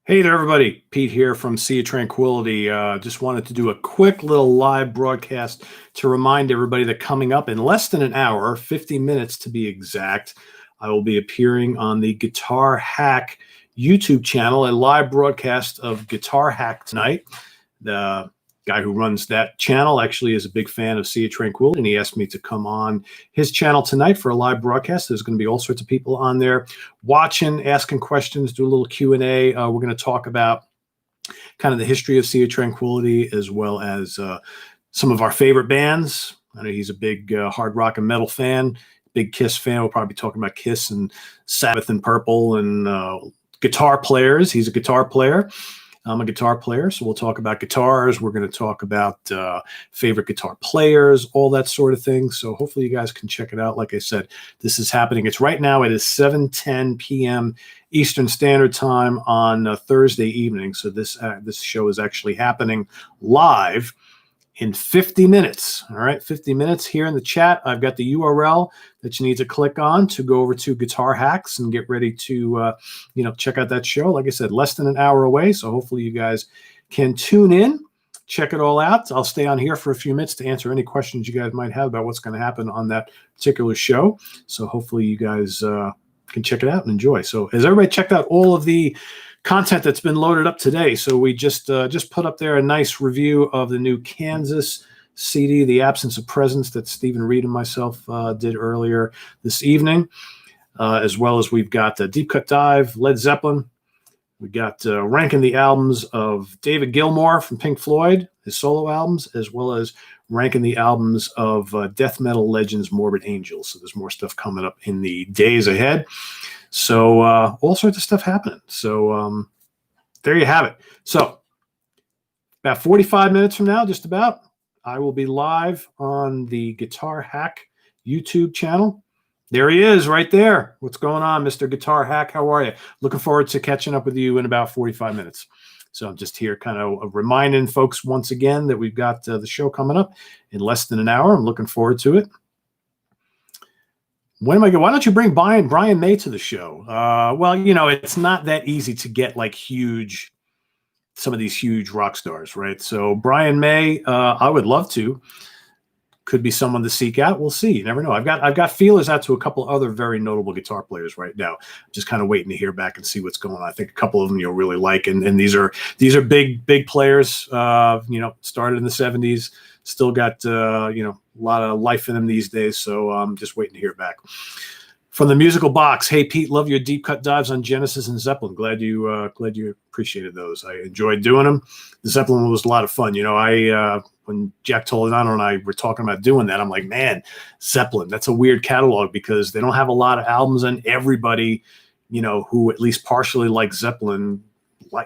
Hey there, everybody. Pete here from Sea of Tranquility. Just wanted to do a quick little live broadcast to remind everybody that coming up in less than an hour, 50 minutes to be exact, I will be appearing on the Guitar Hack YouTube channel, a live broadcast of Guitar Hack tonight. The guy who runs that channel actually is a big fan of Sea of Tranquility, and he asked me to come on his channel tonight for a live broadcast. There's going to be all sorts of people on there watching, asking questions, do a little Q&A. We're going to talk about kind of the history of Sea of Tranquility, as well as some of our favorite bands. I know he's a big hard rock and metal fan, big Kiss fan. We'll probably be talking about Kiss and Sabbath and Purple and guitar players. He's a guitar player. I'm a guitar player, so we'll talk about guitars. We're going to talk about favorite guitar players, all that sort of thing. So hopefully you guys can check it out. Like I said, this is happening. It's right now. It is 7:10 p.m. Eastern Standard Time on Thursday evening. So this show is actually happening live in 50 minutes. All right, 50 minutes here in the chat. I've got the URL that you need to click on to go over to Guitar Hacks and get ready to, check out that show. Like I said, less than an hour away. So hopefully you guys can tune in, check it all out. I'll stay on here for a few minutes to answer any questions you guys might have about what's going to happen on that particular show. So hopefully you guys can check it out and enjoy. So has everybody checked out all of the content that's been loaded up today? So we just put up there a nice review of the new Kansas CD, The Absence of Presence, that Stephen Reed and myself did earlier this evening, as well as we've got Deep Cut Dive, Led Zeppelin. We got ranking the albums of David Gilmour from Pink Floyd, his solo albums, as well as ranking the albums of death metal legends Morbid Angel. So there's more stuff coming up in the days ahead. So all sorts of stuff happening. So there you have it. So about 45 minutes from now, just about, I will be live on the Guitar Hack YouTube channel. There he is right there. What's going on, Mr. Guitar Hack? How are you? Looking forward to catching up with you in about 45 minutes. So I'm just here kind of reminding folks once again that we've got the show coming up in less than an hour. I'm looking forward to it. Why don't you bring Brian May to the show? Well, it's not that easy to get like some of these huge rock stars, right? So Brian May, I would love to. Could be someone to seek out. We'll see. You never know. I've got feelers out to a couple other very notable guitar players right now. Just kind of waiting to hear back and see what's going on. I think a couple of them you'll really like, and these are big players. Started in the 70s. Still got a lot of life in them these days, so I'm just waiting to hear back. From the Musical Box, hey Pete, love your deep cut dives on Genesis and Zeppelin. Glad you appreciated those. I enjoyed doing them. The Zeppelin one was a lot of fun. When Jack Toledano and I were talking about doing that, I'm like, man, Zeppelin, that's a weird catalog because they don't have a lot of albums, and everybody, who at least partially likes Zeppelin,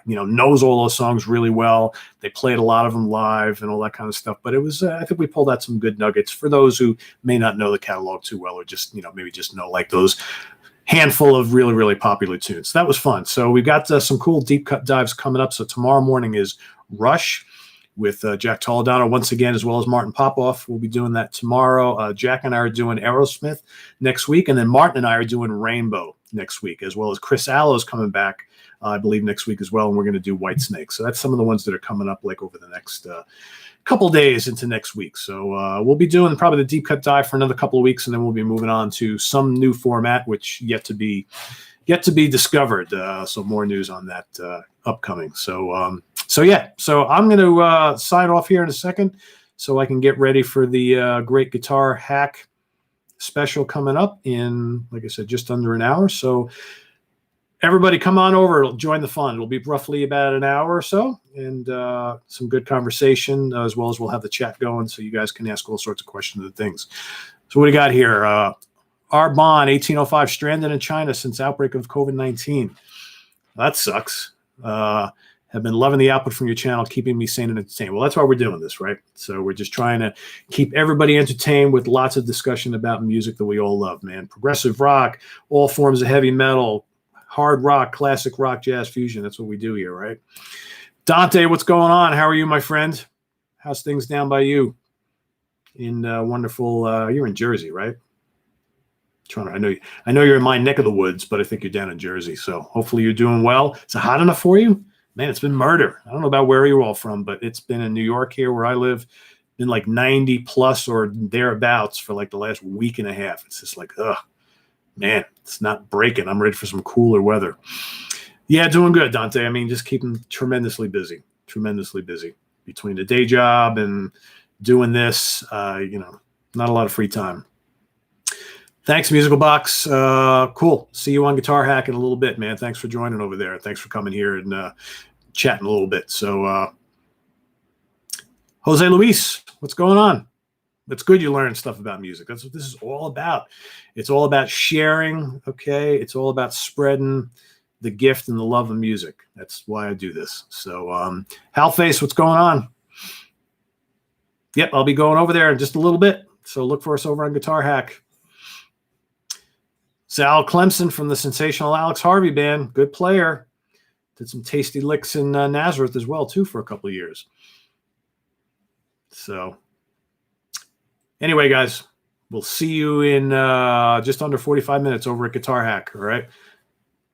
knows all those songs really well. They played a lot of them live and all that kind of stuff. But it was, I think we pulled out some good nuggets for those who may not know the catalog too well, or just, maybe just know like those handful of really, really popular tunes. So that was fun. So we got some cool deep cut dives coming up. So tomorrow morning is Rush with Jack Toledano once again, as well as Martin Popoff. We'll be doing that tomorrow. Jack and I are doing Aerosmith next week. And then Martin and I are doing Rainbow next week, as well as Chris Allo's coming back, I believe, next week as well. And we're going to do Whitesnake. So that's some of the ones that are coming up like over the next couple days into next week. So we'll be doing probably the deep cut dive for another couple of weeks, and then we'll be moving on to some new format, which yet to be discovered. So more news on that upcoming. So I'm going to sign off here in a second so I can get ready for the Great Guitar Hack special coming up in, like I said, just under an hour. So everybody come on over, join the fun. It'll be roughly about an hour or so, and some good conversation, as well as we'll have the chat going so you guys can ask all sorts of questions and things. So what do you got here? Arbonne, 1805, stranded in China since outbreak of COVID-19. That sucks. Have been loving the output from your channel, keeping me sane and entertained. Well, that's why we're doing this, right? So we're just trying to keep everybody entertained with lots of discussion about music that we all love, man. Progressive rock, all forms of heavy metal, hard rock, classic rock, jazz, fusion. That's what we do here, right? Dante, what's going on? How are you, my friend? How's things down by you? In wonderful, you're in Jersey, right? I know you're in my neck of the woods, but I think you're down in Jersey. So hopefully you're doing well. Is it hot enough for you? man, it's been murder. I don't know about where you're all from, but it's been in New York here where I live, been like 90 plus or thereabouts for like the last week and a half. It's just like, ugh, man, it's not breaking. I'm ready for some cooler weather. Yeah, doing good, Dante. I mean, just keeping tremendously busy between the day job and doing this, not a lot of free time. Thanks, Musical Box. Cool. See you on Guitar Hack in a little bit, man. Thanks for joining over there. Thanks for coming here and chatting a little bit. So, Jose Luis, what's going on? It's good you learn stuff about music. That's what this is all about. It's all about sharing, okay? It's all about spreading the gift and the love of music. That's why I do this. So, Halface, what's going on? Yep, I'll be going over there in just a little bit. So look for us over on Guitar Hack. Sal Clemson from the sensational Alex Harvey band. Good player. Did some tasty licks in Nazareth as well, too, for a couple of years. So anyway, guys, we'll see you in just under 45 minutes over at Guitar Hack, all right?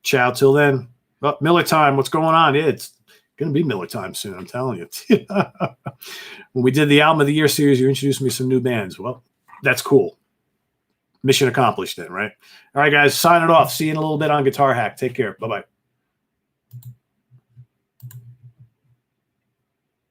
Ciao till then. Oh, Miller time. What's going on? Yeah, it's going to be Miller time soon, I'm telling you. When we did the Album of the Year series, you introduced me to some new bands. Well, that's cool. Mission accomplished then, right? All right, guys, sign it off. See you in a little bit on Guitar Hack. Take care. Bye-bye.